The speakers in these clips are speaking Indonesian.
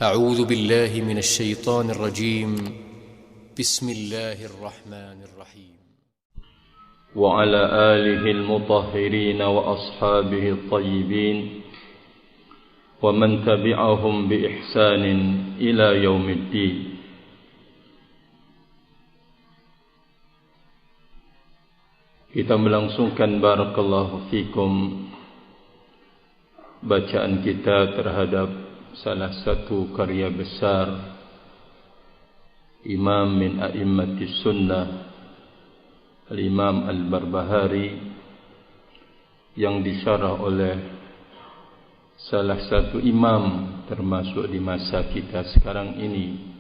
أعوذ بالله من الشيطان الرجيم بسم الله الرحمن الرحيم وعلى آله المطهرين وأصحابه الطيبين ومن تبعهم بإحسان إلى يوم الدين. Kita melangsungkan barakallahu fikum bacaan kita terhadap salah satu karya besar Imam min a'immatis sunnah Al-Imam Al-Barbahari yang disyarah oleh salah satu imam termasuk di masa kita sekarang ini,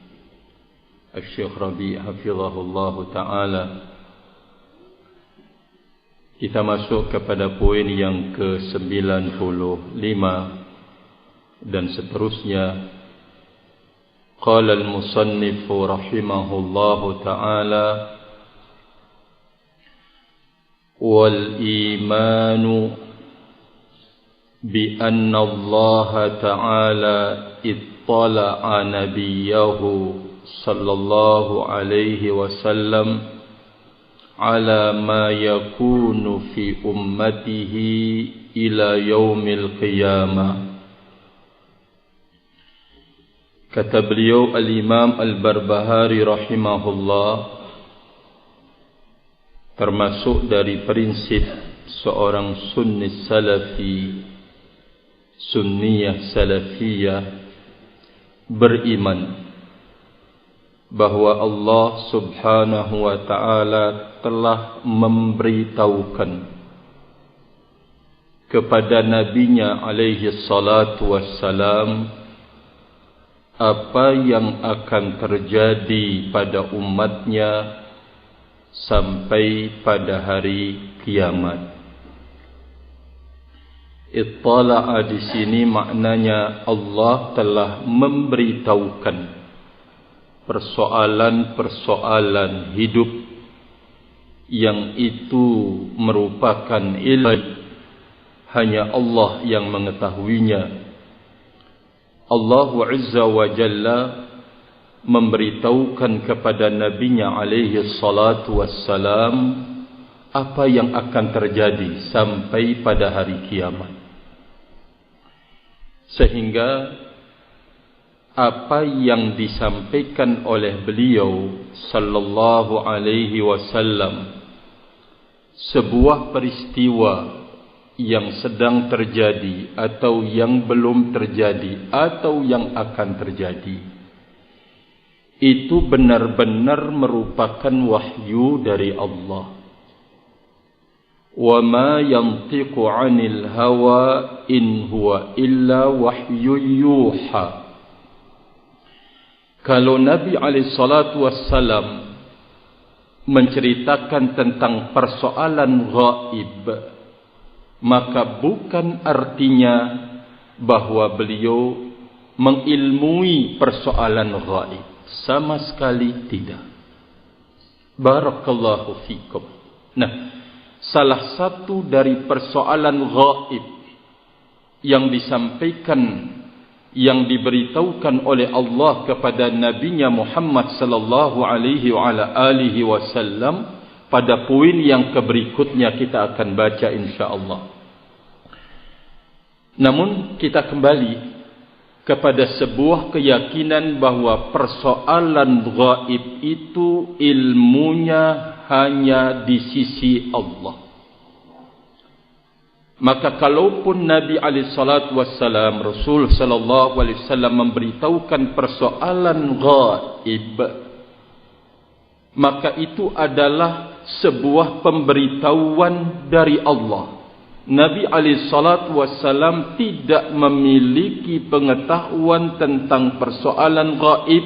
Syekh Rabi' hafizahullah ta'ala. Kita masuk kepada poin yang ke-95 dan seterusnya. Qala al-musannif rahimahullahu ta'ala wal imanu bi anna Allah ta'ala ittala'a nabiyahu sallallahu alaihi wasallam ala ma yakunu fi ummatihi ila yaumil qiyamah. Kata beliau Al-Imam Al-Barbahari rahimahullah, termasuk dari prinsip seorang sunni salafi, sunniyah salafiyah, beriman bahwa Allah subhanahu wa ta'ala telah memberitahukan kepada nabinya alaihi salatu wassalam apa yang akan terjadi pada umatnya sampai pada hari kiamat. Ittala'a di sini maknanya Allah telah memberitahukan persoalan-persoalan hidup yang itu merupakan ilmu hanya Allah yang mengetahuinya. Allah Azza wa Jalla memberitahukan kepada nabinya alaihi salatu wassalam apa yang akan terjadi sampai pada hari kiamat. Sehingga apa yang disampaikan oleh beliau sallallahu alaihi wasallam, sebuah peristiwa yang sedang terjadi atau yang belum terjadi atau yang akan terjadi, itu benar-benar merupakan wahyu dari Allah. Wa ma yantiqu 'anil hawa in huwa illa wahyu yuha. Kalau Nabi alaihi salatu wassalam menceritakan tentang persoalan gaib, maka bukan artinya bahwa beliau mengilmui persoalan gaib. Sama sekali tidak. Barakallahu fikum. Nah, salah satu dari persoalan gaib yang disampaikan, yang diberitahukan oleh Allah kepada nabinya Muhammad sallallahu alaihi wa ala alihi wasallam pada poin yang berikutnya kita akan baca insya-Allah. Namun kita kembali kepada sebuah keyakinan bahwa persoalan gaib itu ilmunya hanya di sisi Allah. Maka kalaupun Nabi alaihi salatu wassalam, Rasul sallallahu alaihi wasallam memberitahukan persoalan gaib, maka itu adalah sebuah pemberitahuan dari Allah. Nabi alaihi salatu wassalam tidak memiliki pengetahuan tentang persoalan gaib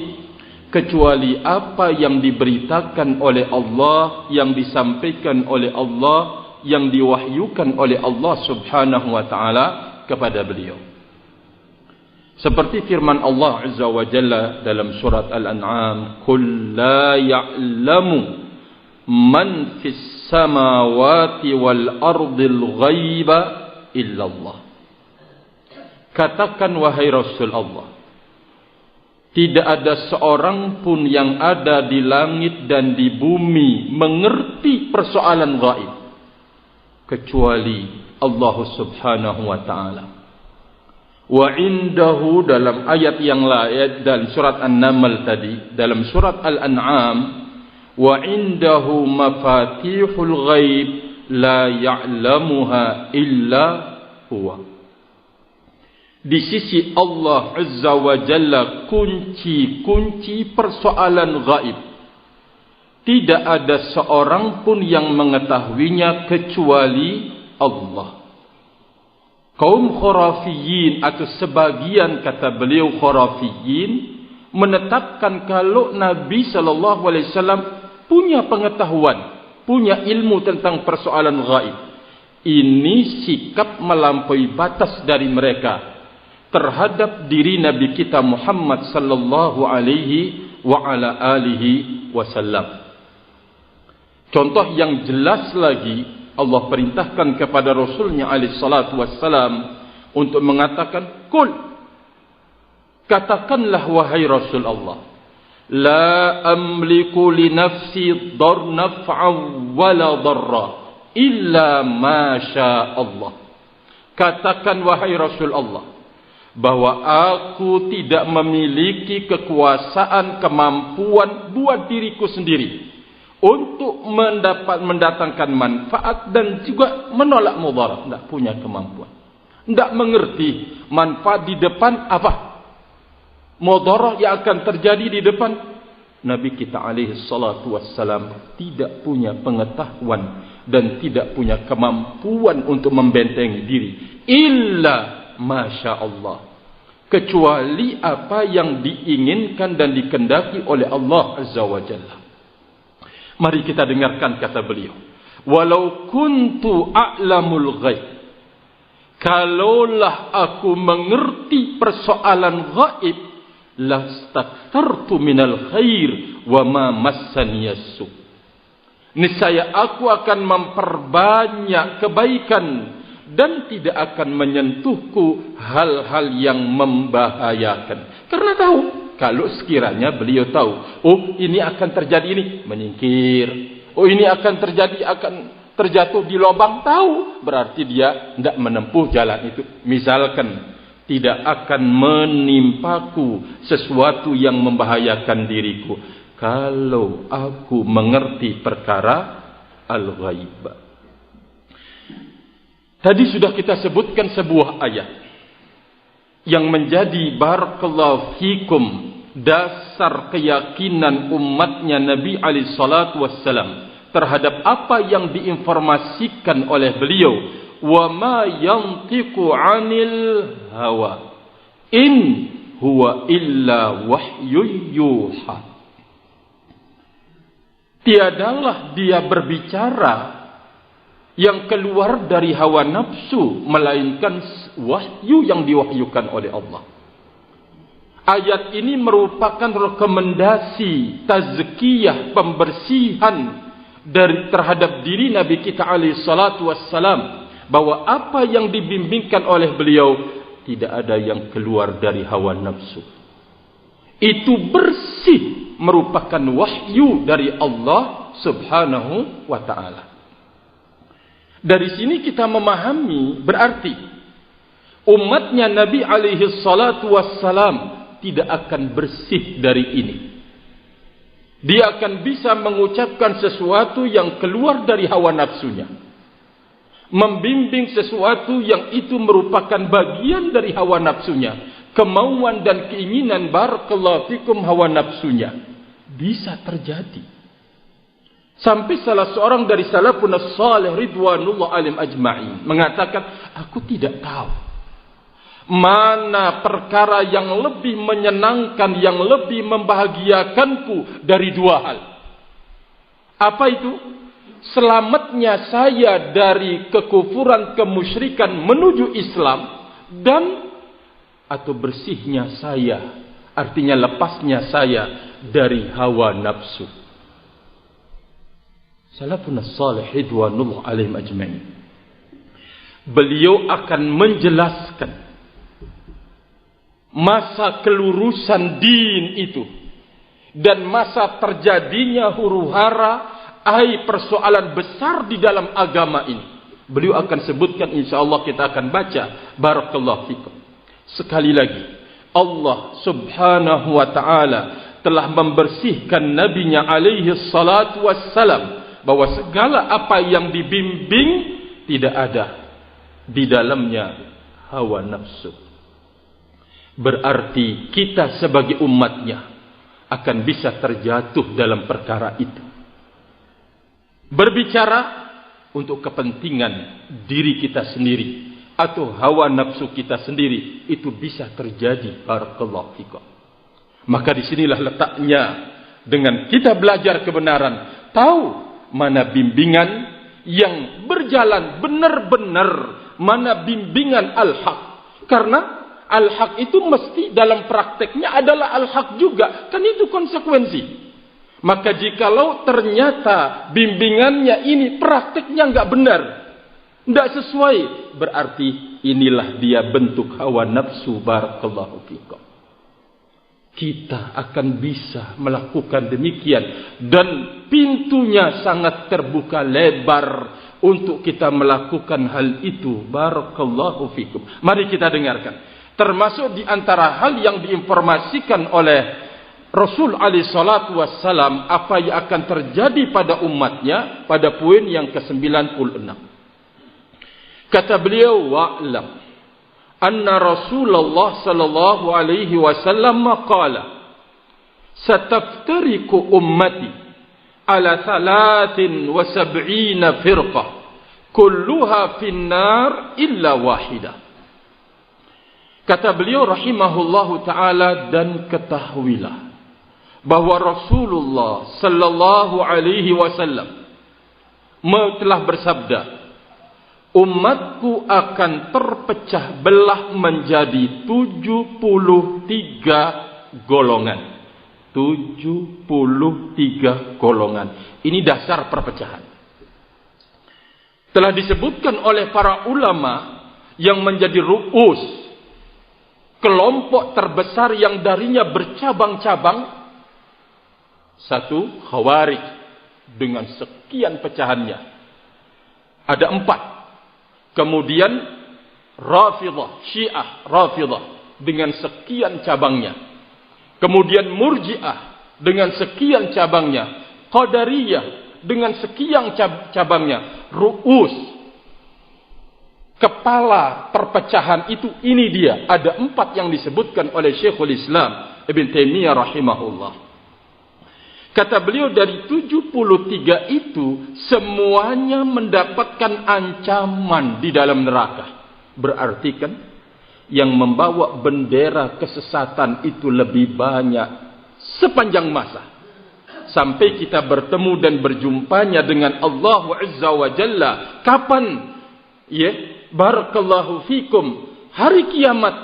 kecuali apa yang diberitakan oleh Allah, yang disampaikan oleh Allah, yang diwahyukan oleh Allah subhanahu wa ta'ala kepada beliau. Seperti firman Allah Azza wa Jalla dalam surat Al-An'am, "Qul la ya'lamu man fis samawati wal ardil ghaiba illallah." Katakan wahai Rasul Allah, Tidak ada seorang pun yang ada di langit dan di bumi mengerti persoalan gaib kecuali Allah Subhanahu wa taala. Wa indahu, dalam ayat yang lain dalam surat An-Naml tadi, dalam surat Al-An'am, wa indahu mafatihul ghaib la ya'lamuha illa huwa. Di sisi Allah Azza wa Jalla kunci-kunci persoalan gaib tidak ada seorang pun yang mengetahuinya kecuali Allah. Kaum khurafiyin atau sebagian kata beliau khurafiyin menetapkan kalau Nabi sallallahu alaihi wasallam punya pengetahuan, punya ilmu tentang persoalan gaib. Ini sikap melampaui batas dari mereka terhadap diri Nabi kita Muhammad sallallahu alaihi wa ala alihi wasallam. Contoh yang jelas lagi, Allah perintahkan kepada Rasulnya alaihi salatu wassalam untuk mengatakan, "Qul," katakanlah wahai Rasul Allah, "La amliku li nafsi naf'an wala darra illa ma syaa Allah." Katakan wahai Rasul Allah bahwa aku tidak memiliki kekuasaan, kemampuan buat diriku sendiri untuk mendatangkan manfaat dan juga menolak mudarat. Tidak punya kemampuan, tidak mengerti manfaat di depan apa, mudarat yang akan terjadi di depan. Nabi kita alaihi salatu wassalam tidak punya pengetahuan dan tidak punya kemampuan untuk membentengi diri illa Masya Allah, kecuali apa yang diinginkan dan dikehendaki oleh Allah Azza wa Jalla. Mari kita dengarkan kata beliau, "Walau kuntu a'lamul ghaib," kalaulah aku mengerti persoalan gaib, lastakthartu minal khair wa ma massaniyas su. Niscaya aku akan memperbanyak kebaikan dan tidak akan menyentuhku hal-hal yang membahayakan. Karena tahu, kalau sekiranya beliau tahu, oh ini akan terjadi ini, menyingkir. Oh ini akan terjadi, akan terjatuh di lubang, tahu. Berarti dia tidak menempuh jalan itu. Misalkan, tidak akan menimpaku sesuatu yang membahayakan diriku kalau aku mengerti perkara al-ghaib. Tadi sudah kita sebutkan sebuah ayat yang menjadi barakallahu fikum dasar keyakinan umatnya Nabi alaihi salatu wassalam terhadap apa yang diinformasikan oleh beliau. Wa ma yantiqu 'anil hawa in huwa illa wahyun yuha. Tiadalah dia berbicara yang keluar dari hawa nafsu, melainkan wahyu yang diwahyukan oleh Allah. Ayat ini merupakan rekomendasi tazkiyah, pembersihan terhadap diri Nabi kita alaihi salatu wassalam, bahwa apa yang dibimbingkan oleh beliau tidak ada yang keluar dari hawa nafsu. Itu bersih, merupakan wahyu dari Allah Subhanahu wa ta'ala. Dari sini kita memahami berarti umatnya Nabi alaihi salatu wassalam tidak akan bersih dari ini. Dia akan bisa mengucapkan sesuatu yang keluar dari hawa nafsunya, membimbing sesuatu yang itu merupakan bagian dari hawa nafsunya, kemauan dan keinginan barakallahu fikum hawa nafsunya. Bisa terjadi. Sampai salah seorang dari salafun as-salih ridwanullah alim ajma'in mengatakan, aku tidak tahu mana perkara yang lebih menyenangkan, yang lebih membahagiakanku dari dua hal. Apa itu? Selamatnya saya dari kekufuran, kemusyrikan menuju Islam, dan atau bersihnya saya, artinya lepasnya saya dari hawa nafsu. Salafun as-salih ridwanullah alaihim ajma'in. Beliau akan menjelaskan masa kelurusan din itu dan masa terjadinya huru-hara persoalan besar di dalam agama ini. Beliau akan sebutkan, insyaallah kita akan baca. Barakallahu fikum. Sekali lagi, Allah Subhanahu wa taala telah membersihkan nabinya alaihi salatu wassalam bahwa segala apa yang dibimbing tidak ada di dalamnya hawa nafsu. Berarti kita sebagai umatnya akan bisa terjatuh dalam perkara itu. Berbicara untuk kepentingan diri kita sendiri atau hawa nafsu kita sendiri, itu bisa terjadi. Barakallahu fikum. Maka disinilah letaknya dengan kita belajar kebenaran, tahu mana bimbingan yang berjalan benar-benar, mana bimbingan al-haq. Karena al-haq itu mesti dalam prakteknya adalah al-haq juga, kan itu konsekuensi. Maka jikalau ternyata bimbingannya ini prakteknya enggak benar, enggak sesuai, berarti inilah dia bentuk hawa nafsu. Barakallahu fikum. Kita akan bisa melakukan demikian dan pintunya sangat terbuka lebar untuk kita melakukan hal itu. Barakallahu fikum. Mari kita dengarkan. Termasuk di antara hal yang diinformasikan oleh Rasul alaihi salatu wassalam apa yang akan terjadi pada umatnya pada poin yang ke-96. Kata beliau, wa'lam anna Rasulullah sallallahu alaihi wasallam qala sataftariku ummati ala 73 firqah kulluha finnar illa wahidah. Kata beliau rahimahullahu taala, dan ketahuilah bahwa Rasulullah sallallahu alaihi wasallam telah bersabda, umatku akan terpecah belah menjadi 73 golongan. 73 golongan. Ini dasar perpecahan. Telah disebutkan oleh para ulama yang menjadi ru'us, kelompok terbesar yang darinya bercabang-cabang. Satu, Khawarij dengan sekian pecahannya. Ada 4. Kemudian Rafidah, Syiah Rafidah dengan sekian cabangnya. Kemudian Murji'ah dengan sekian cabangnya. Qadariyah dengan sekian cabangnya. Ru'us, kepala perpecahan itu, ini dia. Ada 4 yang disebutkan oleh Syekhul Islam Ibn Taimiyah rahimahullah. Kata beliau, dari 73 itu semuanya mendapatkan ancaman di dalam neraka. Berarti kan yang membawa bendera kesesatan itu lebih banyak sepanjang masa. Sampai kita bertemu dan berjumpanya dengan Allah Azza wa Jalla. Kapan? Ya, barakallahu fikum. Hari kiamat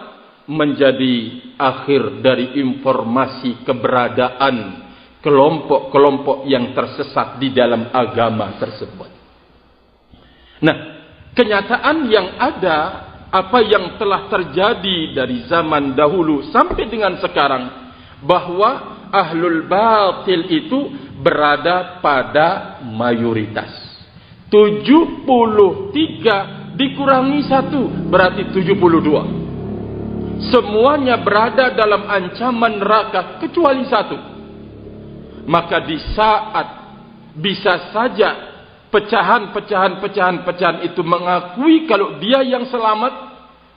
menjadi akhir dari informasi keberadaan kelompok-kelompok yang tersesat di dalam agama tersebut. Nah, kenyataan yang ada, apa yang telah terjadi dari zaman dahulu sampai dengan sekarang, bahwa ahlul batil itu berada pada mayoritas. 73 dikurangi 1 berarti 72. Semuanya berada dalam ancaman neraka kecuali 1. Maka di saat bisa saja pecahan itu mengakui kalau dia yang selamat,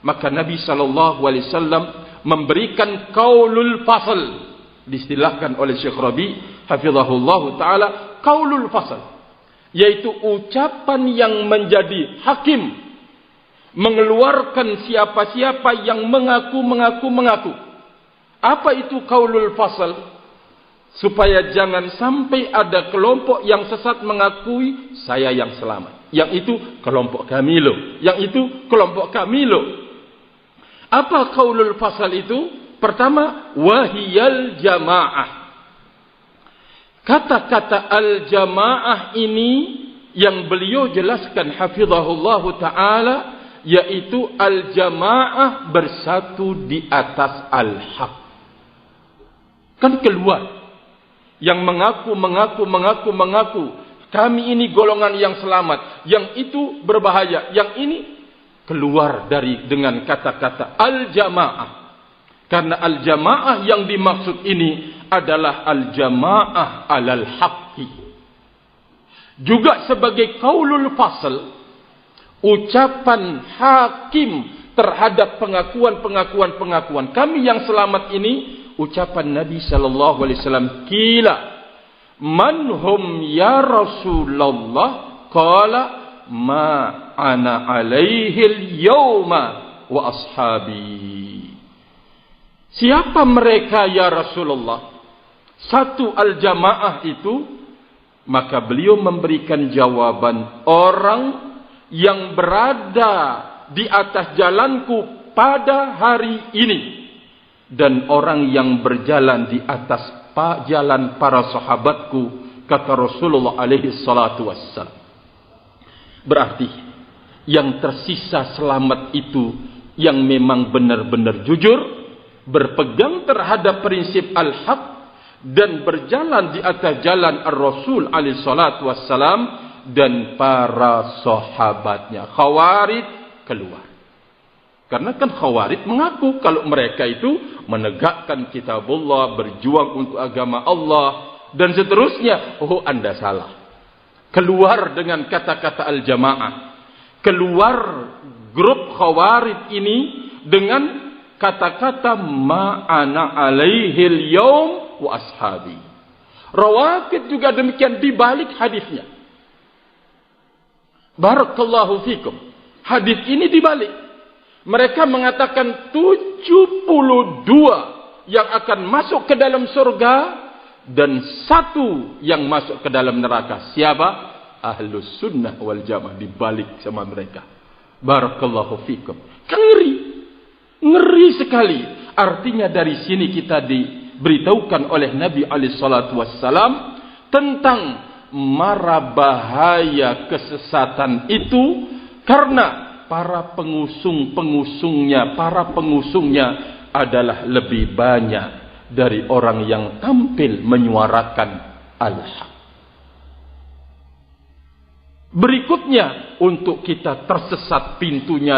maka Nabi SAW memberikan qaulul fasl, distilahkan oleh Syekh Rabi hafizahullah ta'ala, qaulul fasl, yaitu ucapan yang menjadi hakim, mengeluarkan siapa-siapa yang mengaku. Apa itu qaulul fasl? Supaya jangan sampai ada kelompok yang sesat mengakui saya yang selamat. Yang itu kelompok kami loh. Yang itu kelompok kami loh. Apa qaulul fasal itu? Pertama, wahiyal jamaah. Kata-kata al-jamaah ini yang beliau jelaskan hafizahullahu ta'ala, yaitu al-jamaah bersatu di atas al-haq. Kan keluar yang mengaku kami ini golongan yang selamat, yang itu berbahaya, yang ini keluar dengan kata-kata al-jamaah. Karena al-jamaah yang dimaksud ini adalah al-jamaah alal haqqi. Juga sebagai qaulul fasl, ucapan hakim terhadap pengakuan kami yang selamat ini, ucapan Nabi sallallahu alaihi wasallam, qila man hum ya Rasulullah, qala ma ana alaihi al-yawma wa ashabi. Siapa mereka ya Rasulullah? Satu al-jamaah itu, maka beliau memberikan jawaban, orang yang berada di atas jalanku pada hari ini, dan orang yang berjalan di atas jalan para sahabatku, kata Rasulullah alaihi salatu wassalam. Berarti yang tersisa selamat itu yang memang benar-benar jujur, berpegang terhadap prinsip al-haq, dan berjalan di atas jalan ar-Rasul alaihi salatu wassalam dan para sahabatnya. Khawarij keluar. Karena kan Khawarij mengaku kalau mereka itu menegakkan kitabullah, berjuang untuk agama Allah, dan seterusnya. Oh, Anda salah. Keluar dengan kata-kata al-jamaah. Keluar grup Khawarij ini dengan kata-kata ma'ana alaihil yaum wa ashabi. Rawafid juga demikian dibalik hadisnya. Barakallahu fikum. Hadis ini dibalik. Mereka mengatakan 72 yang akan masuk ke dalam surga dan 1 yang masuk ke dalam neraka. Siapa? Ahlus sunnah wal jamaah, dibalik sama mereka. Barakallahu fikum. Ngeri sekali. Artinya dari sini kita diberitahukan oleh Nabi alaihi salatu wassalam tentang mara bahaya kesesatan itu, karena para pengusungnya adalah lebih banyak dari orang yang tampil menyuarakan al-haq. Berikutnya, untuk kita tersesat pintunya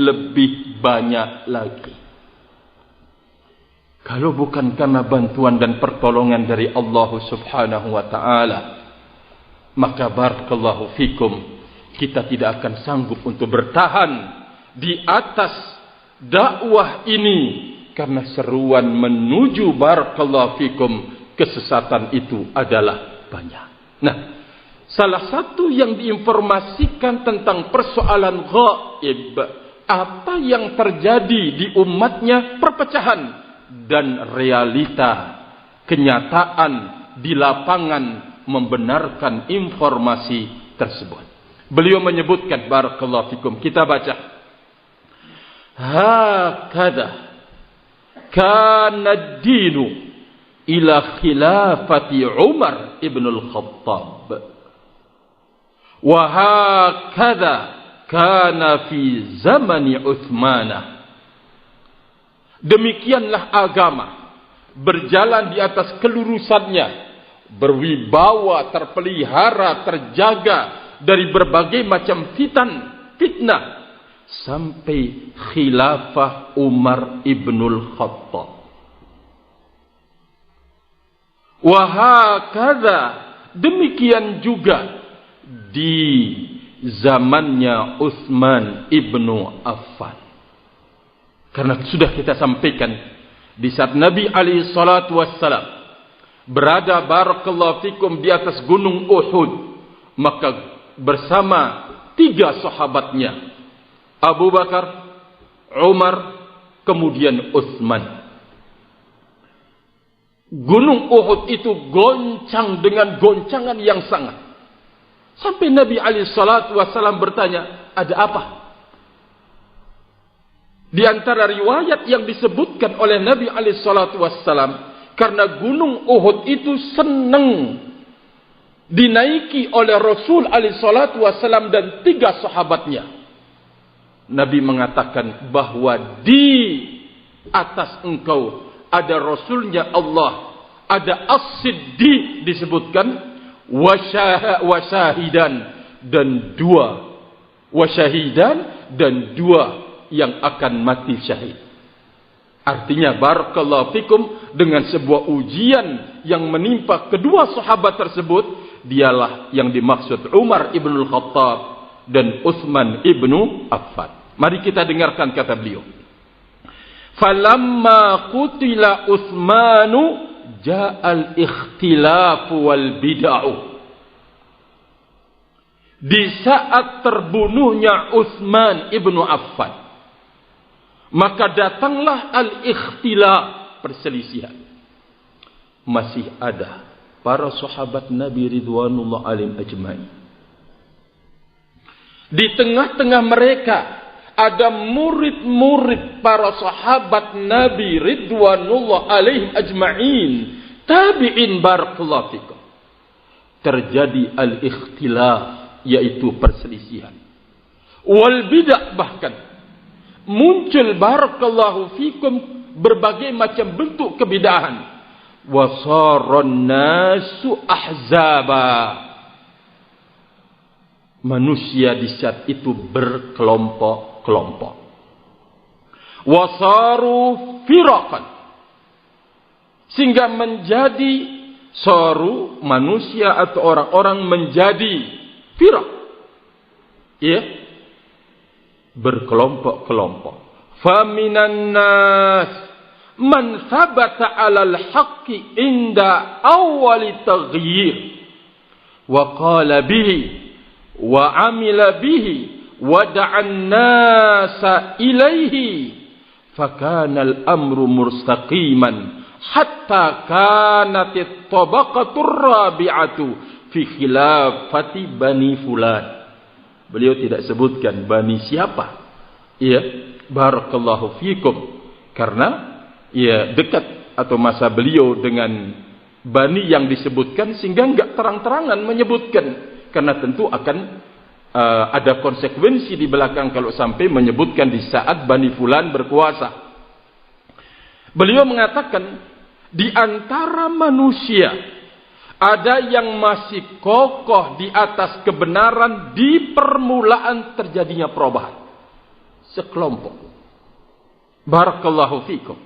lebih banyak lagi. Kalau bukan karena bantuan dan pertolongan dari Allah Subhanahu wa taala, maka barakallahu fikum, kita tidak akan sanggup untuk bertahan di atas dakwah ini, karena seruan menuju barakallahu fikum kesesatan itu adalah banyak. Nah, salah satu yang diinformasikan tentang persoalan gaib, apa yang terjadi di umatnya, perpecahan, dan realita kenyataan di lapangan membenarkan informasi tersebut. Beliau menyebutkan barakallahu fikum, kita baca, hakadha kana ad-dinu ila khilafati Umar ibn al-Khattab wa hakadha kana fi zamani Uthmanah. Demikianlah agama berjalan di atas kelurusannya, berwibawa, terpelihara, terjaga dari berbagai macam fitnah sampai khilafah Umar ibnul Khattab. Wahakadha, demikian juga di zamannya Utsman ibnu Affan. Karena sudah kita sampaikan, di saat Nabi alaihi salatu wassalam berada barakallahu fikum di atas gunung Uhud, maka bersama 3 sahabatnya, Abu Bakar, Umar, kemudian Utsman. Gunung Uhud itu goncang dengan goncangan yang sangat. Sampai Nabi alaihi salatu wassalam bertanya, ada apa? Di antara riwayat yang disebutkan oleh Nabi alaihi salatu wassalam, karena gunung Uhud itu senang dinaiki oleh Rasul alaihi salatu wasallam dan 3 sahabatnya. Nabi mengatakan bahwa di atas engkau ada Rasulnya Allah, ada As-Siddiq disebutkan, wasyahidan dan 2 yang akan mati syahid. Artinya barakallahu fikum, dengan sebuah ujian yang menimpa kedua sahabat tersebut, dialah yang dimaksud Umar ibn Khattab dan Utsman ibn Affan. Mari kita dengarkan kata beliau. Falamma qutila Utsmanu ja'al ikhtilaf wal bid'ah. Di saat terbunuhnya Utsman ibn Affan, maka datanglah al-ikhtilaf, perselisihan. Masih ada para sahabat Nabi ridwanullah alaihim ajmain. Di tengah-tengah mereka ada murid-murid para sahabat Nabi ridwanullah alaihim ajmain, tabi'in barakallahu fikum. Terjadi al-ikhtilaf, yaitu perselisihan. Wal bid'ah, bahkan muncul barakallahu fikum berbagai macam bentuk kebid'ahan. Wasaron nasu ahzaba. Manusia di saat itu berkelompok-kelompok. Wasaru firaqan. Sehingga menjadi saru, manusia atau orang-orang menjadi firaq. Ya. Berkelompok-kelompok. Faminan nas man thabata 'alal haqqi inda awwali taghyir wa qala bihi wa 'amila bihi wa da'an nasa ilaihi fakana al-amru mustaqiman hatta kanat at-tabaqatur rabi'atu fi khilafati bani fulan. Beliau tidak sebutkan bani siapa. Ya, barakallahu fikum, karena ya dekat atau masa beliau dengan bani yang disebutkan, sehingga enggak terang-terangan menyebutkan, karena tentu akan ada konsekuensi di belakang kalau sampai menyebutkan di saat bani fulan berkuasa. Beliau mengatakan di antara manusia ada yang masih kokoh di atas kebenaran di permulaan terjadinya perubahan. Sekelompok. Barakallahu fikum.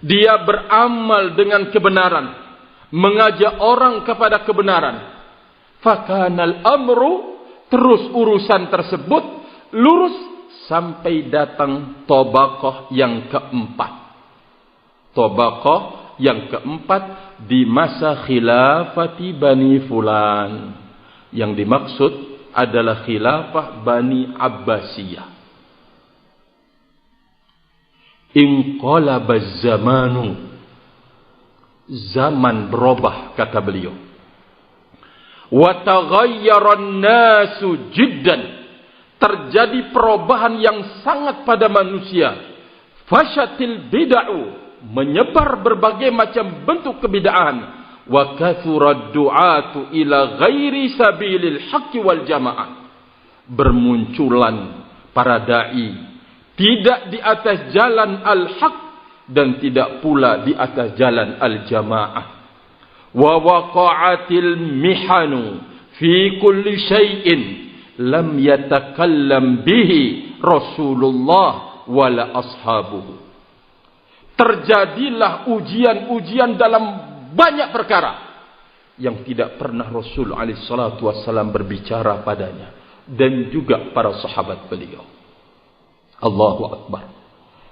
Dia beramal dengan kebenaran, mengajak orang kepada kebenaran. Fakanal amru, terus urusan tersebut lurus sampai datang tabaqah yang keempat. Tabaqah yang keempat di masa khilafati Bani Fulan. Yang dimaksud adalah khilafah Bani Abbasiyah. Inqalaba zamanu, zaman berubah, kata beliau. Wa taghayyara an-nasu jiddan, terjadi perubahan yang sangat pada manusia. Fashatil bid'ah, menyebar berbagai macam bentuk kebid'ahan. Wa kathura du'atu ila ghairi sabilil haqqi wal jamaah, bermunculan para dai tidak di atas jalan al-haq dan tidak pula di atas jalan al-jamaah. Wa waqa'atil mihanu fi kulli syai'in lam yatakallam bihi Rasulullah wala ashabuhu. Terjadilah ujian-ujian dalam banyak perkara yang tidak pernah Rasul alaihi salatu wasallam berbicara padanya, dan juga para sahabat beliau. Allahu Akbar.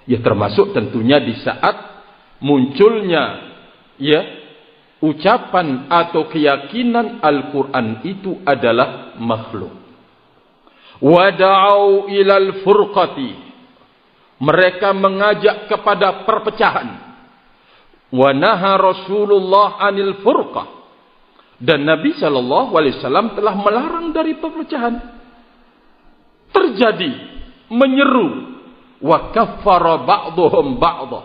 Ya, termasuk tentunya di saat munculnya ya ucapan atau keyakinan Al-Quran itu adalah makhluk. Wada'au ilal furqati, mereka mengajak kepada perpecahan. Wa naha Rasulullah anil furqah, dan Nabi SAW telah melarang dari perpecahan. Terjadi menyeru, wa kaffara ba'dhum ba'dha,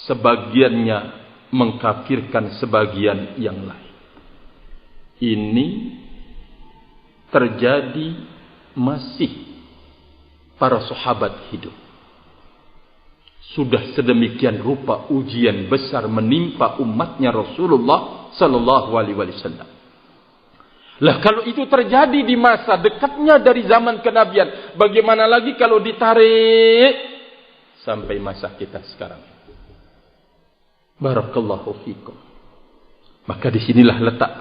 sebagiannya mengkafirkan sebagian yang lain. ini terjadi masih para sahabat hidup. Sudah sedemikian rupa ujian besar menimpa umatnya Rasulullah sallallahu alaihi wasallam. Lah kalau itu terjadi di masa dekatnya dari zaman kenabian, bagaimana lagi kalau ditarik sampai masa kita sekarang? Barakallahu fikum. Maka disinilah letak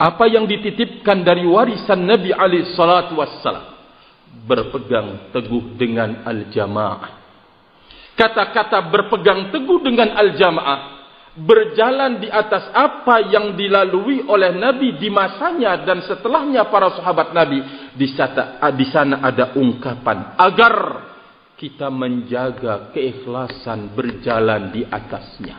apa yang dititipkan dari warisan Nabi alaihi salatu wassalam. Berpegang teguh dengan al-jamaah. Kata-kata berpegang teguh dengan al-jamaah, berjalan di atas apa yang dilalui oleh Nabi di masanya dan setelahnya para sahabat Nabi. Di sana ada ungkapan agar kita menjaga keikhlasan berjalan di atasnya.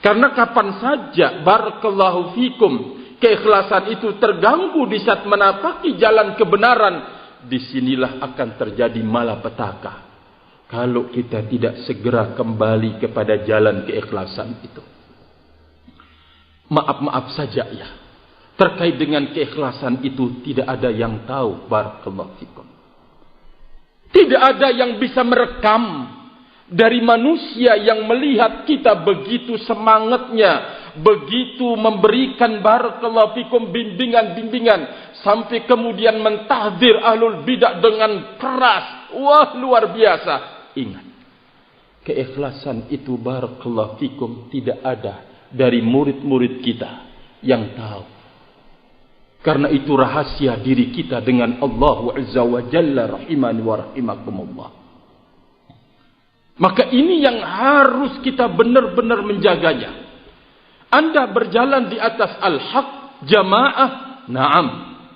Karena kapan saja barakallahu fikum keikhlasan itu terganggu di saat menapaki jalan kebenaran, disinilah akan terjadi malapetaka. Kalau kita tidak segera kembali kepada jalan keikhlasan itu. Maaf saja ya. Terkait dengan keikhlasan itu tidak ada yang tahu. Barakallahu fikum. Tidak ada yang bisa merekam dari manusia yang melihat kita begitu semangatnya, begitu memberikan barakallahu fikum bimbingan-bimbingan, sampai kemudian mentahdir ahlul bidah dengan keras. Wah, luar biasa. Ingat, keikhlasan itu barakallahu fikum tidak ada dari murid-murid kita yang tahu. Karena itu rahasia diri kita dengan Allah Azza wa Jalla rahimani wa rahimakumullah. Maka ini yang harus kita benar-benar menjaganya. Anda berjalan di atas al-haq jamaah, na'am,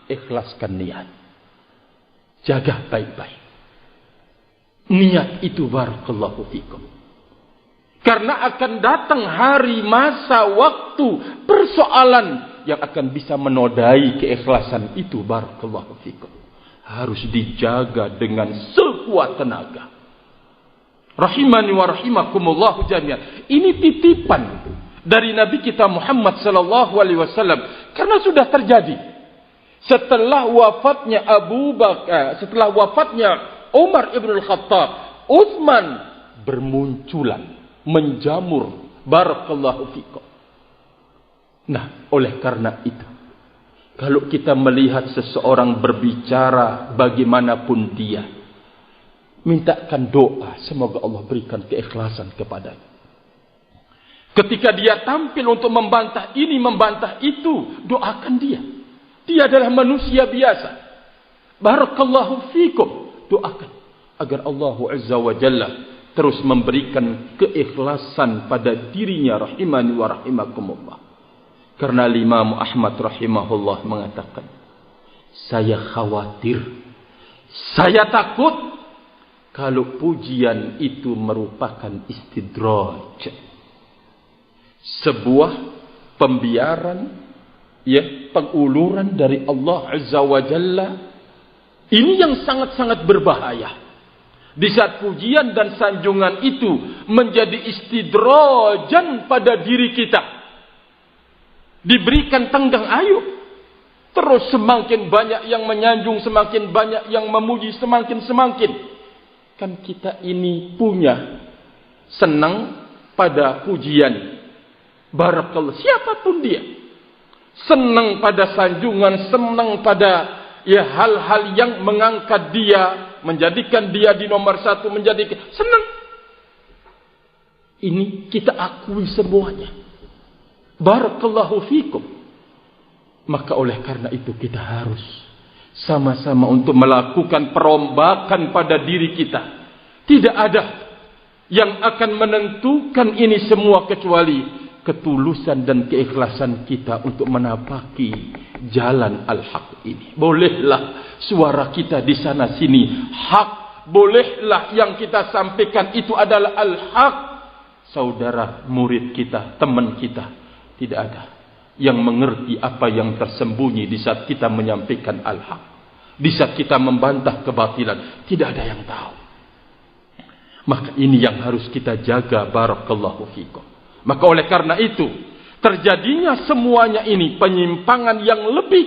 ikhlaskan niat. Jaga baik-baik. Niat itu barakallahu fikum. Karena akan datang hari, masa, waktu, persoalan yang akan bisa menodai keikhlasan itu barakallahu fikum. Harus dijaga dengan sekuat tenaga. Rahimani wa rahimakumullah jami'an. Ini titipan dari Nabi kita Muhammad sallallahu alaihi wasallam karena sudah terjadi. Setelah wafatnya Abu Bakar, setelah wafatnya Umar ibn al-Khattab, Utsman bermunculan, menjamur barakallahu fikum. Nah, oleh karena itu, kalau kita melihat seseorang berbicara bagaimanapun dia, mintakan doa semoga Allah berikan keikhlasan kepadanya. Ketika dia tampil untuk membantah ini, membantah itu, doakan dia. Dia adalah manusia biasa. Barakallahu fikum. Doakan agar Allah Azza wa Jalla terus memberikan keikhlasan pada dirinya rahimani wa rahimakumullah. Karena Imam Ahmad rahimahullah mengatakan, saya khawatir, saya takut kalau pujian itu merupakan istidraj, sebuah pembiaran, ya, penguluran dari Allah Azza wa Jalla. Ini yang sangat-sangat berbahaya. Di saat pujian dan sanjungan itu menjadi istidrajan pada diri kita, diberikan tenggang ayuh, terus semakin banyak yang menyanjung, semakin banyak yang memuji, semakin. Kan kita ini punya senang pada pujian. Barakallah, siapapun dia, senang pada sanjungan, senang pada hal-hal yang mengangkat dia, menjadikan dia di nomor satu, menjadikan senang. Ini kita akui semuanya. Barakallahu fikum. Maka oleh karena itu kita harus sama-sama untuk melakukan perombakan pada diri kita. Tidak ada yang akan menentukan ini semua kecuali ketulusan dan keikhlasan kita untuk menapaki jalan al-haq ini. Bolehlah suara kita di sana sini hak, bolehlah yang kita sampaikan itu adalah al-haq. Saudara, murid kita, teman kita, tidak ada yang mengerti apa yang tersembunyi di saat kita menyampaikan al-haq, di saat kita membantah kebatilan. Tidak ada yang tahu. Maka ini yang harus kita jaga. Barakallahu fikum. Maka oleh karena itu, terjadinya semuanya ini, penyimpangan yang lebih,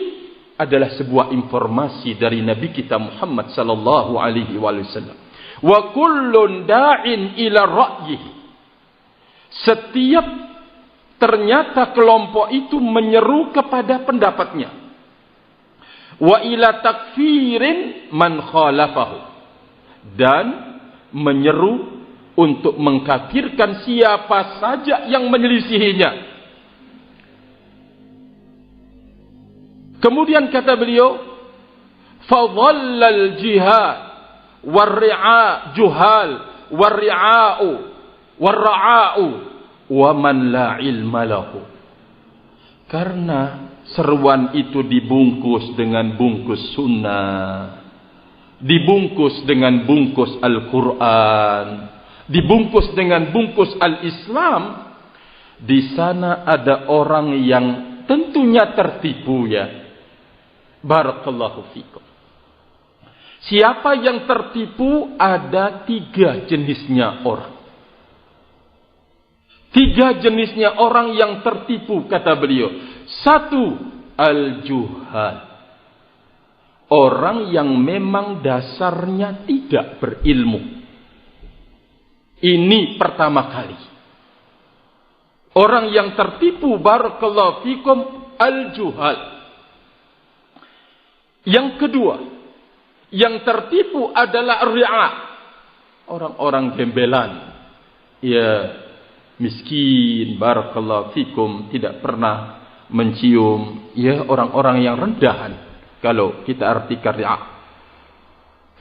adalah sebuah informasi dari Nabi kita Muhammad sallallahu alaihi wasallam. Wa kullun da'in ila ra'yihi. Setiap ternyata kelompok itu menyeru kepada pendapatnya. Wa ila takfirin man khalafahu. Dan menyeru untuk mengkafirkan siapa saja yang menyelisihinya. Kemudian kata beliau, fadhallal jihad warri'a juhal warri'a'u warra'a'u wa man la ilma lahu. Karena seruan itu dibungkus dengan bungkus sunnah, dibungkus dengan bungkus Al-Quran, dibungkus dengan bungkus Al-Islam. Di sana ada orang yang tentunya tertipu, ya. Barakallahu fikum. Siapa yang tertipu? Ada 3 jenisnya orang. 3 jenisnya orang yang tertipu, kata beliau. 1, al-juhal. Orang yang memang dasarnya tidak berilmu. Ini pertama kali. Orang yang tertipu, barakallahu fikum, al-juhal. Yang kedua, yang tertipu adalah ri'a. Orang-orang gembelan. Ya, miskin, barakallahu fikum, tidak pernah mencium, ya, orang-orang yang rendahan. Kalau kita artikan ri'a.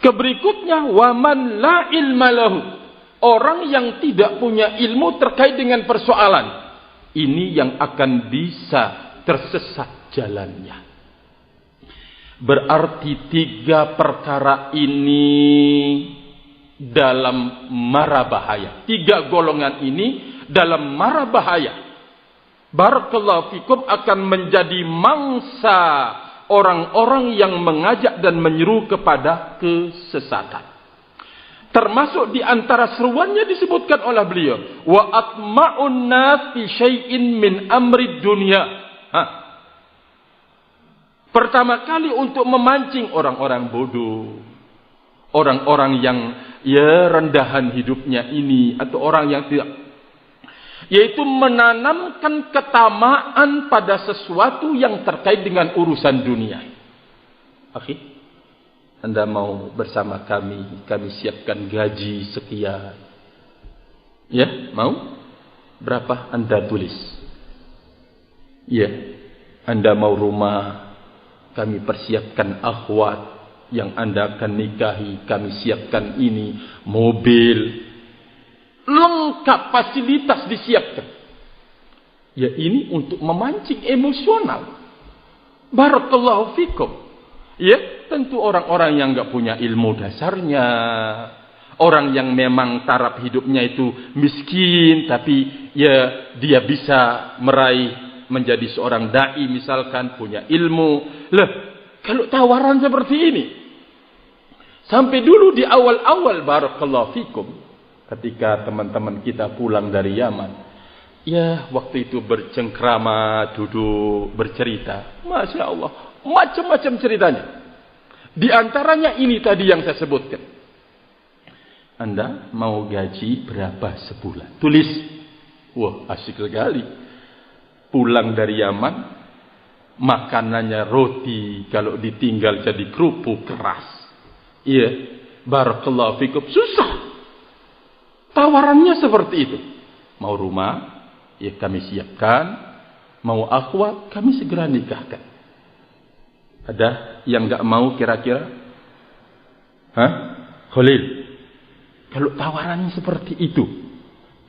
Keberikutnya, waman la ilma lahu. Orang yang tidak punya ilmu terkait dengan persoalan. Ini yang akan bisa tersesat jalannya. Berarti 3 perkara ini dalam mara bahaya. 3 golongan ini dalam mara bahaya. Barakallahu fikum, akan menjadi mangsa orang-orang yang mengajak dan menyeru kepada kesesatan. Termasuk di antara seruannya disebutkan oleh beliau, wa atma'un nas fi syai'in min amri dunya. Pertama kali untuk memancing orang-orang bodoh, orang-orang yang ya rendahan hidupnya ini, atau orang yang tidak, yaitu menanamkan ketamaan pada sesuatu yang terkait dengan urusan dunia. Oke, Anda mau bersama kami siapkan gaji sekian, ya, mau? Berapa Anda tulis? Ya, Anda mau rumah, kami persiapkan akhwat yang Anda akan nikahi, kami siapkan ini, mobil, lengkap fasilitas disiapkan. Ya, ini untuk memancing emosional. Barakallahu fikum. Ya, tentu orang-orang yang enggak punya ilmu dasarnya, orang yang memang taraf hidupnya itu miskin, tapi ya dia bisa meraih menjadi seorang dai, misalkan punya ilmu. Lah, kalau tawaran seperti ini, sampai dulu di awal-awal, barakallahu fikum, ketika teman-teman kita pulang dari Yaman, ya, waktu itu bercengkrama, duduk bercerita, Masya Allah, macam-macam ceritanya. Di antaranya ini tadi yang saya sebutkan. Anda mau gaji berapa sebulan? Tulis. Wah, asik sekali. Pulang dari Yaman, makanannya roti, kalau ditinggal jadi kerupuk keras. Iya, barakallahu fikum, susah. Tawarannya seperti itu. Mau rumah, ya kami siapkan. Mau akhwat, kami segera nikahkan. Ada yang enggak mau kira-kira? Khalil, kalau tawarannya seperti itu,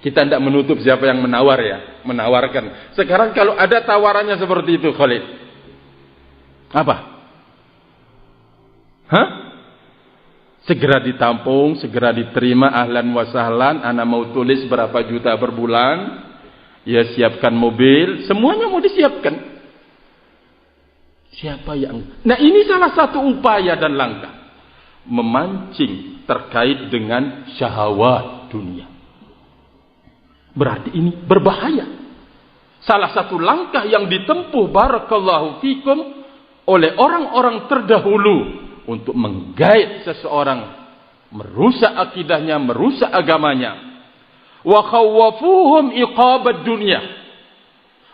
kita tidak menutup siapa yang menawar, ya, menawarkan. Sekarang kalau ada tawarannya seperti itu, Khalid, apa? Segera ditampung, segera diterima, ahlan wa sahlan. Ana mau tulis berapa juta per bulan, ya, siapkan mobil, semuanya mau disiapkan. Siapa yang? Nah, ini salah satu upaya dan langkah memancing terkait dengan syahwat dunia. Berarti ini berbahaya. salah satu langkah yang ditempuh barakallahu fikum oleh orang-orang terdahulu untuk menggait seseorang, merusak akidahnya, merusak agamanya. Wa khawwafuhum iqabad dunya.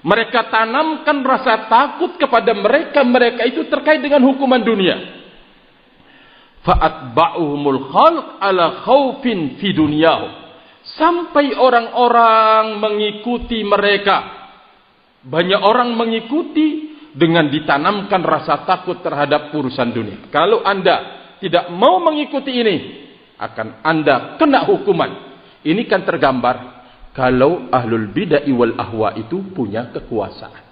Mereka tanamkan rasa takut kepada mereka itu terkait dengan hukuman dunia. Fa'atba'uhumul khalq ala khawfin fi dunyahum. Sampai orang-orang mengikuti mereka. Banyak orang mengikuti dengan ditanamkan rasa takut terhadap urusan dunia. Kalau Anda tidak mau mengikuti ini, akan Anda kena hukuman. Ini kan tergambar kalau ahlul bid'ah wal ahwa itu punya kekuasaan.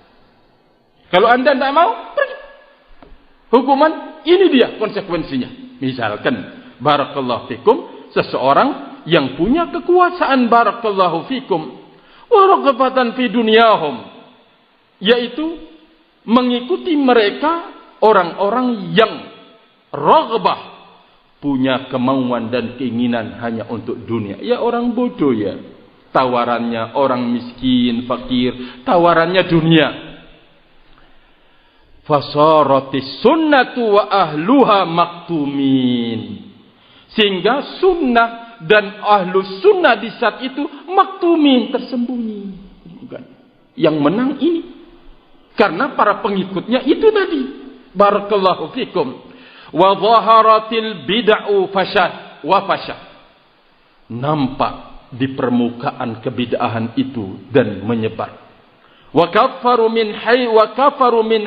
Kalau Anda tidak mau, pergi. Hukuman, ini dia konsekuensinya. Misalkan, barakallahu fikum, seseorang yang punya kekuasaan, barakallahu fikum, wa raghbatan fi dunyahum, yaitu mengikuti mereka orang-orang yang raghbah, punya kemauan dan keinginan hanya untuk dunia. Ya orang bodoh ya. Tawarannya orang miskin, fakir, tawarannya dunia. Fasaratis sunnatu wa ahluha maktumin. Sehingga sunnah dan ahlu sunnah di saat itu maktumin, tersembunyi. Bukan. Yang menang ini. Karena para pengikutnya itu tadi. Barakallahu fikum. Wa dhaharatil bid'u fashad wa fashad. Nampak di permukaan kebid'ahan itu dan menyebar. Wa kafaru min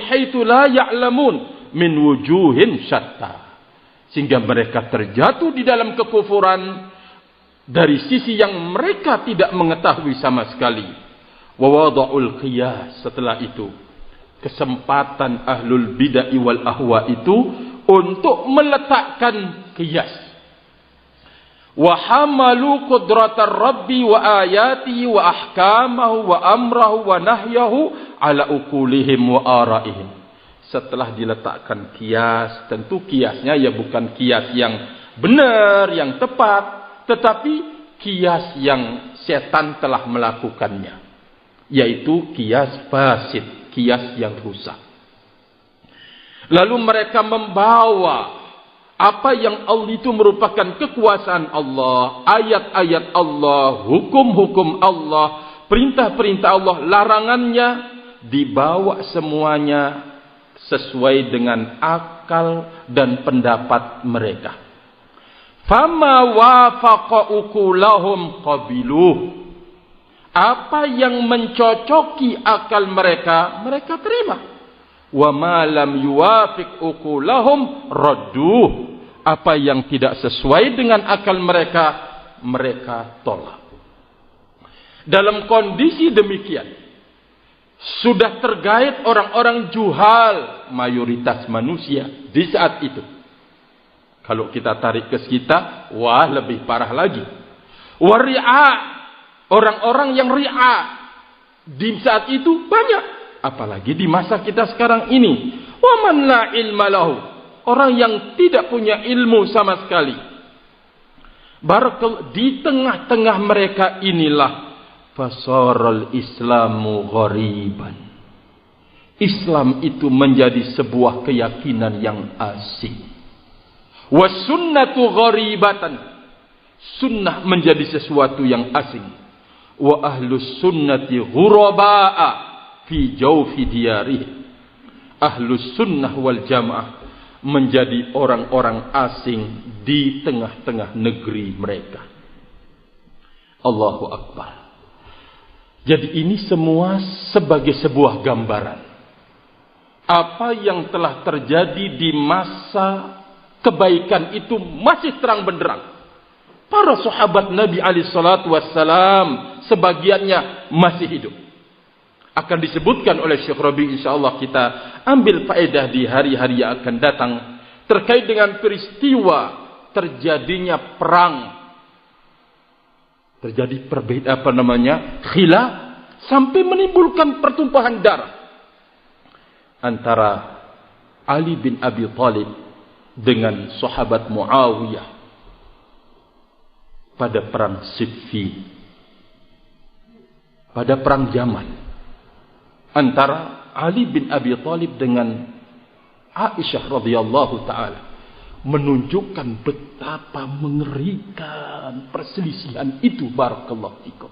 haitsu la ya'lamun min wujuhin syatta. Sehingga mereka terjatuh di dalam kekufuran dari sisi yang mereka tidak mengetahui sama sekali. Wa wada'ul qiyas. Setelah itu kesempatan ahlul bid'ah wal ahwa itu untuk meletakkan qiyas. Wa hamalu qudratar rabbi wa ayatihi wa ahkamahu wa amrahu wa nahyahu ala uqulihim wa araihim. Setelah diletakkan qiyas, tentu qiyasnya ya bukan qiyas yang benar, yang tepat, tetapi qiyas yang setan telah melakukannya, yaitu qiyas fasid, qiyas yang rusak. Lalu mereka membawa apa yang Allah itu merupakan kekuasaan Allah, ayat-ayat Allah, hukum-hukum Allah, perintah-perintah Allah, larangannya, dibawa semuanya sesuai dengan akal dan pendapat mereka. Fama wafaqa uqulahum qabiluh. Apa yang mencocoki akal mereka, mereka terima. Wa ma lam yuwafiq uqulahum radduh. Apa yang tidak sesuai dengan akal mereka, mereka tolak. Dalam kondisi demikian, sudah tergait orang-orang juhal, mayoritas manusia di saat itu. Kalau kita tarik ke kita, wah lebih parah lagi. Wari'a, orang-orang yang ri'a di saat itu banyak. Apalagi di masa kita sekarang ini. Wa man la ilma lahu, orang yang tidak punya ilmu sama sekali. Di tengah-tengah mereka inilah fasaral islamu ghariban. Islam itu menjadi sebuah keyakinan yang asing. Was sunnatu gharibatan. Sunnah menjadi sesuatu yang asing. Wa ahlus sunnati ghuraba'a fi jawfi diyarih. Ahlus sunnah wal jamaah menjadi orang-orang asing di tengah-tengah negeri mereka. Allahu Akbar. Jadi ini semua sebagai sebuah gambaran apa yang telah terjadi di masa kebaikan itu masih terang benderang. Para sahabat Nabi alaihi salatu wassalam sebagiannya masih hidup. Akan disebutkan oleh Syekh Rabi, insyaallah kita ambil faedah di hari-hari yang akan datang terkait dengan peristiwa terjadinya perang. Terjadi khilaf sampai menimbulkan pertumpahan darah antara Ali bin Abi Thalib dengan sahabat Muawiyah pada perang Siffin, pada perang Jamal. antara Ali bin Abi Thalib dengan Aisyah radhiyallahu taala menunjukkan betapa mengerikan perselisihan itu, barakallahu fikum,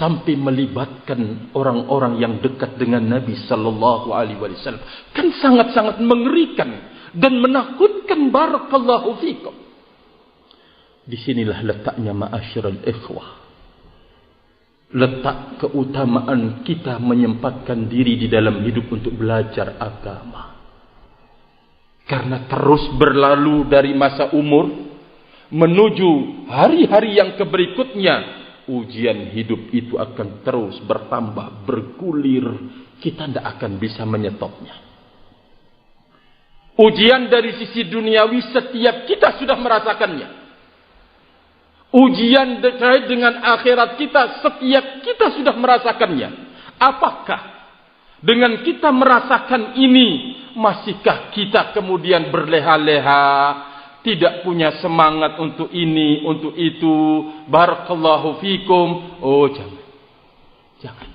sampai melibatkan orang-orang yang dekat dengan Nabi sallallahu alaihi wasallam. Kan sangat-sangat mengerikan dan menakutkan, barakallahu fikum. Disinilah letaknya ma'asyiral ikhwah, letak keutamaan kita menyempatkan diri di dalam hidup untuk belajar agama. Karena terus berlalu dari masa umur menuju hari-hari yang berikutnya, ujian hidup itu akan terus bertambah, bergulir. Kita tidak akan bisa menyetopnya. Ujian dari sisi duniawi setiap kita sudah merasakannya. Ujian terkait dengan akhirat kita setiap kita sudah merasakannya. Apakah dengan kita merasakan ini, masihkah kita kemudian berleha-leha, tidak punya semangat untuk ini, untuk itu? Barakallahu fikum. Oh, jangan.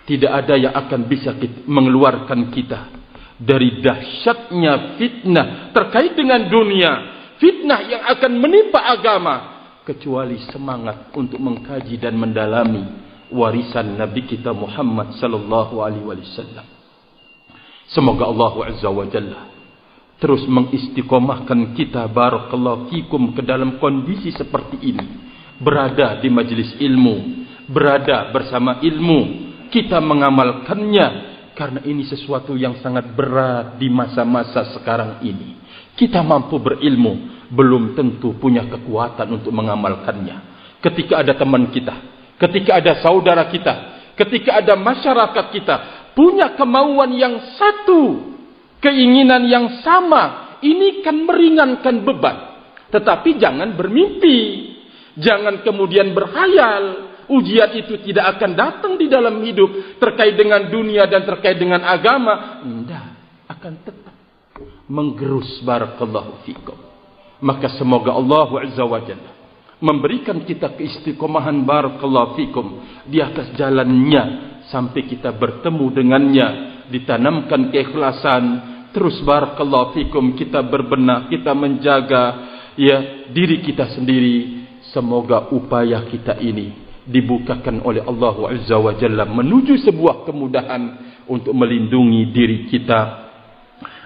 Tidak ada yang akan bisa mengeluarkan kita dari dahsyatnya fitnah terkait dengan dunia, fitnah yang akan menimpa agama, kecuali semangat untuk mengkaji dan mendalami warisan Nabi kita Muhammad sallallahu alaihi wasallam. Semoga Allah Azza wa Jalla terus mengistiqomahkan kita, barakallahu fikum, ke dalam kondisi seperti ini, berada di majlis ilmu, berada bersama ilmu, kita mengamalkannya, karena ini sesuatu yang sangat berat di masa-masa sekarang ini. Kita mampu berilmu, belum tentu punya kekuatan untuk mengamalkannya. Ketika ada teman kita, ketika ada saudara kita, ketika ada masyarakat kita punya kemauan yang satu, keinginan yang sama, ini kan meringankan beban. Tetapi jangan bermimpi, jangan kemudian berkhayal ujian itu tidak akan datang di dalam hidup terkait dengan dunia dan terkait dengan agama. Tidak, akan tetap menggerus, barakallahu fikum. Maka semoga Allah Azza wa Jalla memberikan kita keistiqomahan, barakallahu fikum, di atas jalannya sampai kita bertemu dengannya, ditanamkan keikhlasan, terus barakallahu fikum kita berbenah, kita menjaga diri kita sendiri. Semoga upaya kita ini dibukakan oleh Allah Azza wa Jalla menuju sebuah kemudahan untuk melindungi diri kita,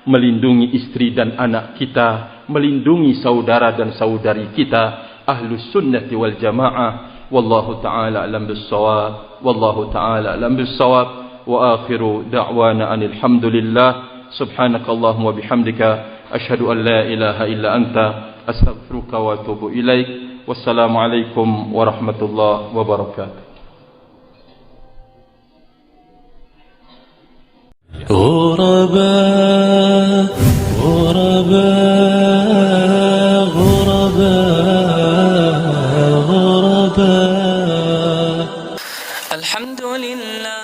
melindungi istri dan anak kita, melindungi saudara dan saudari kita, ahlus sunnati wal jamaah. Wallahu ta'ala alam bis-shawab, wallahu ta'ala alam bis-shawab, wa akhiru da'wana anil hamdulillah. Subhanakallahumma bihamdika asyhadu an la ilaha illa anta astaghfiruka wa atubu ilaik. Wassalamu alaikum warahmatullahi wabarakatuh. غرباء غرباء غرباء غرباء الحمد لله.